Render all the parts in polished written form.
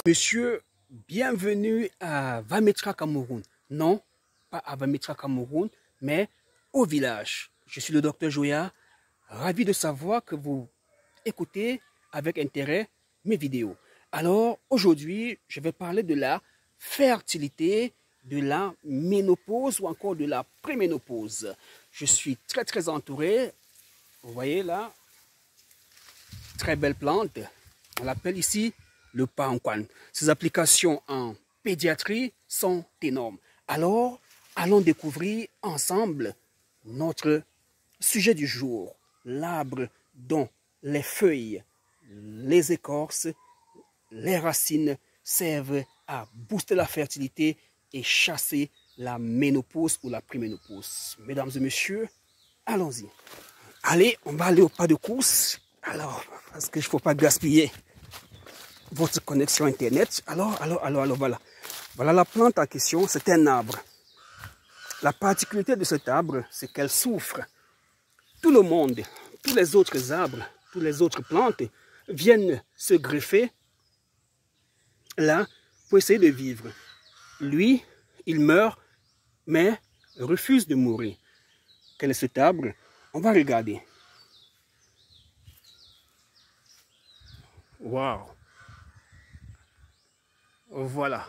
Monsieur, bienvenue à Vametra Cameroun. Non, pas à Vametra Cameroun, mais au village. Je suis le docteur Joya, ravi de savoir que vous écoutez avec intérêt mes vidéos. Alors, aujourd'hui, je vais parler de la fertilité, de la ménopause ou encore de la préménopause. Je suis très entouré. Vous voyez là, très belle plante. On l'appelle ici le pancouane. Ses applications en pédiatrie sont énormes. Alors, allons découvrir ensemble notre sujet du jour. L'arbre dont les feuilles, les écorces, les racines servent à booster la fertilité et chasser la ménopause ou la préménopause. Mesdames et messieurs, allons-y. Allez, on va aller au pas de course. Alors, parce qu'il ne faut pas gaspiller votre connexion Internet. Alors, voilà. Voilà la plante en question, c'est un arbre. La particularité de cet arbre, c'est qu'elle souffre. Tout le monde, tous les autres arbres, toutes les autres plantes viennent se greffer là pour essayer de vivre. Lui, il meurt, mais refuse de mourir. Quel est cet arbre? On va regarder. Waouh! Voilà.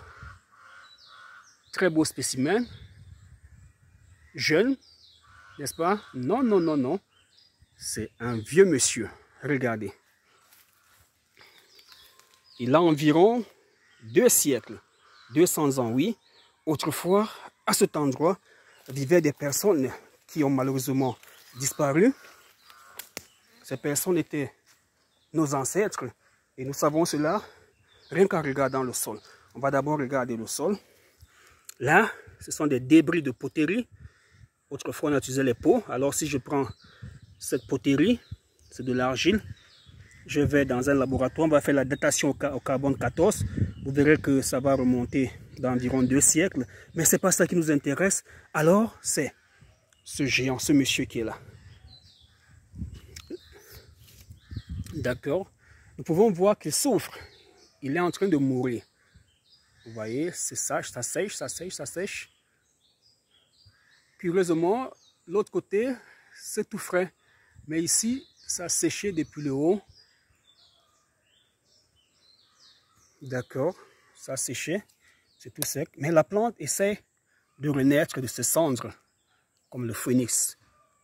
Très beau spécimen. Jeune, n'est-ce pas? Non. C'est un vieux monsieur. Regardez. Il a environ 2 siècles. 200 ans, oui. Autrefois, à cet endroit, vivaient des personnes qui ont malheureusement disparu. Ces personnes étaient nos ancêtres. Et nous savons cela rien qu'en regardant le sol. On va d'abord regarder le sol. Là, ce sont des débris de poterie. Autrefois, on utilisait les pots. Alors, si je prends cette poterie, c'est de l'argile. Je vais dans un laboratoire, on va faire la datation au carbone 14. Vous verrez que ça va remonter d'environ 2 siècles. Mais ce n'est pas ça qui nous intéresse. Alors, c'est ce géant, ce monsieur qui est là. D'accord. Nous pouvons voir qu'il souffre. Il est en train de mourir. Vous voyez, c'est ça sèche. Curieusement, l'autre côté, c'est tout frais. Mais ici, ça a séché depuis le haut. D'accord, ça a séché. C'est tout sec. Mais la plante essaie de renaître de ses cendres, comme le phénix.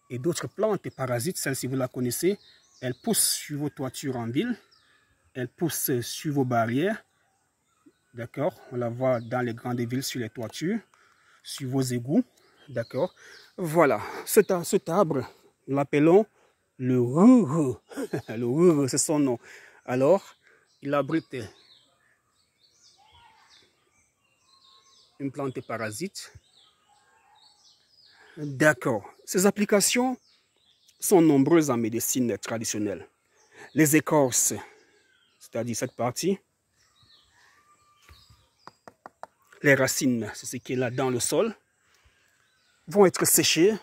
Et d'autres plantes parasites, celle-ci vous la connaissez, elles poussent sur vos toitures en ville. Elles poussent sur vos barrières. D'accord, on la voit dans les grandes villes sur les toitures, sur vos égouts. D'accord, voilà, cet arbre, nous l'appelons le ruru. Le ruru, c'est son nom. Alors, il abrite une plante parasite. D'accord, ses applications sont nombreuses en médecine traditionnelle. Les écorces, c'est-à-dire cette partie, les racines, c'est ce qui est là dans le sol, vont être séchées,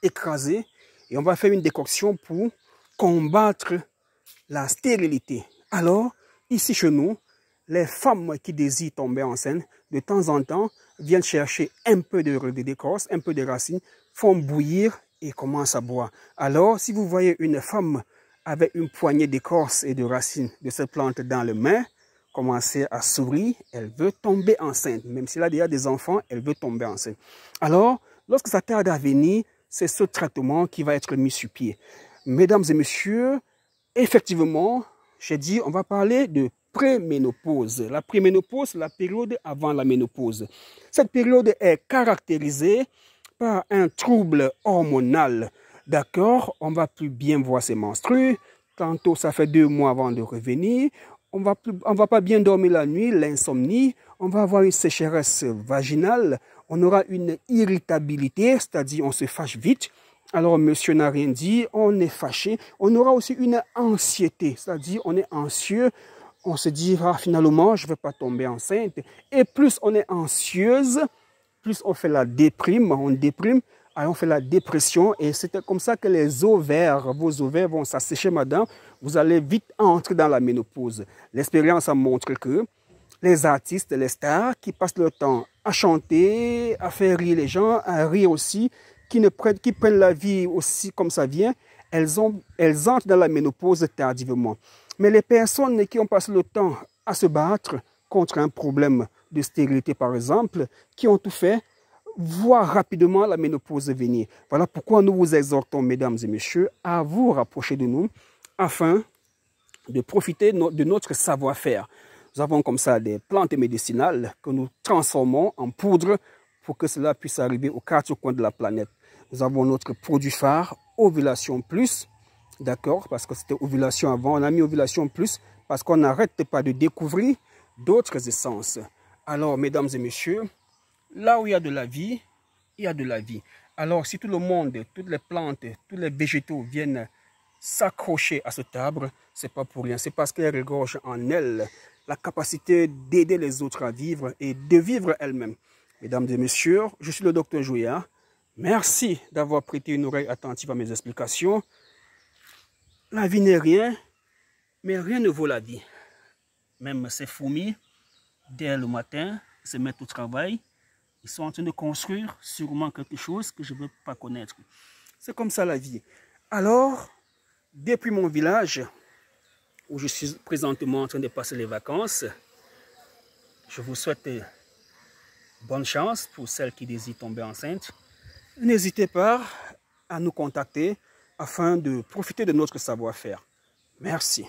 écrasées, et on va faire une décoction pour combattre la stérilité. Alors, ici chez nous, les femmes qui désirent tomber enceinte, de temps en temps, viennent chercher un peu d'écorce, un peu de racines, font bouillir et commencent à boire. Alors, si vous voyez une femme avec une poignée d'écorce et de racines de cette plante dans les mains, commencer à sourire, elle veut tomber enceinte. Même s'il a déjà des enfants, elle veut tomber enceinte. Alors, lorsque ça tarde à venir, c'est ce traitement qui va être mis sur pied. Mesdames et messieurs, effectivement, j'ai dit, on va parler de préménopause. La préménopause, c'est la période avant la ménopause. Cette période est caractérisée par un trouble hormonal. D'accord, on va plus bien voir ses menstrues. Tantôt, ça fait 2 mois avant de revenir. On va pas bien dormir la nuit, l'insomnie. On va avoir une sécheresse vaginale. On aura une irritabilité, c'est-à-dire on se fâche vite. Alors, monsieur n'a rien dit, on est fâché. On aura aussi une anxiété, c'est-à-dire on est anxieux. On se dira finalement, je ne vais pas tomber enceinte. Et plus on est anxieuse, plus on fait la déprime, on déprime, alors on fait la dépression. Et c'est comme ça que les ovaires, vos ovaires vont s'assécher, madame. Vous allez vite entrer dans la ménopause. L'expérience a montré que les artistes, les stars qui passent leur temps à chanter, à faire rire les gens, à rire aussi, qui prennent la vie aussi comme ça vient, elles entrent dans la ménopause tardivement. Mais les personnes qui ont passé le temps à se battre contre un problème de stérilité, par exemple, qui ont tout fait, voient rapidement la ménopause venir. Voilà pourquoi nous vous exhortons, mesdames et messieurs, à vous rapprocher de nous afin de profiter de notre savoir-faire. Nous avons comme ça des plantes médicinales que nous transformons en poudre pour que cela puisse arriver aux quatre coins de la planète. Nous avons notre produit phare, Ovulation Plus, d'accord, parce que c'était Ovulation avant, on a mis Ovulation Plus parce qu'on n'arrête pas de découvrir d'autres essences. Alors, mesdames et messieurs, là où il y a de la vie, il y a de la vie. Alors, si tout le monde, toutes les plantes, tous les végétaux viennent s'accrocher à cet arbre, c'est pas pour rien. C'est parce qu'elle regorge en elle la capacité d'aider les autres à vivre et de vivre elles-mêmes. Mesdames et messieurs, je suis le docteur Joya. Merci d'avoir prêté une oreille attentive à mes explications. La vie n'est rien, mais rien ne vaut la vie. Même ces fourmis, dès le matin, se mettent au travail. Ils sont en train de construire sûrement quelque chose que je ne veux pas connaître. C'est comme ça la vie. Alors, depuis mon village, où je suis présentement en train de passer les vacances, je vous souhaite bonne chance pour celles qui désirent tomber enceinte. N'hésitez pas à nous contacter afin de profiter de notre savoir-faire. Merci.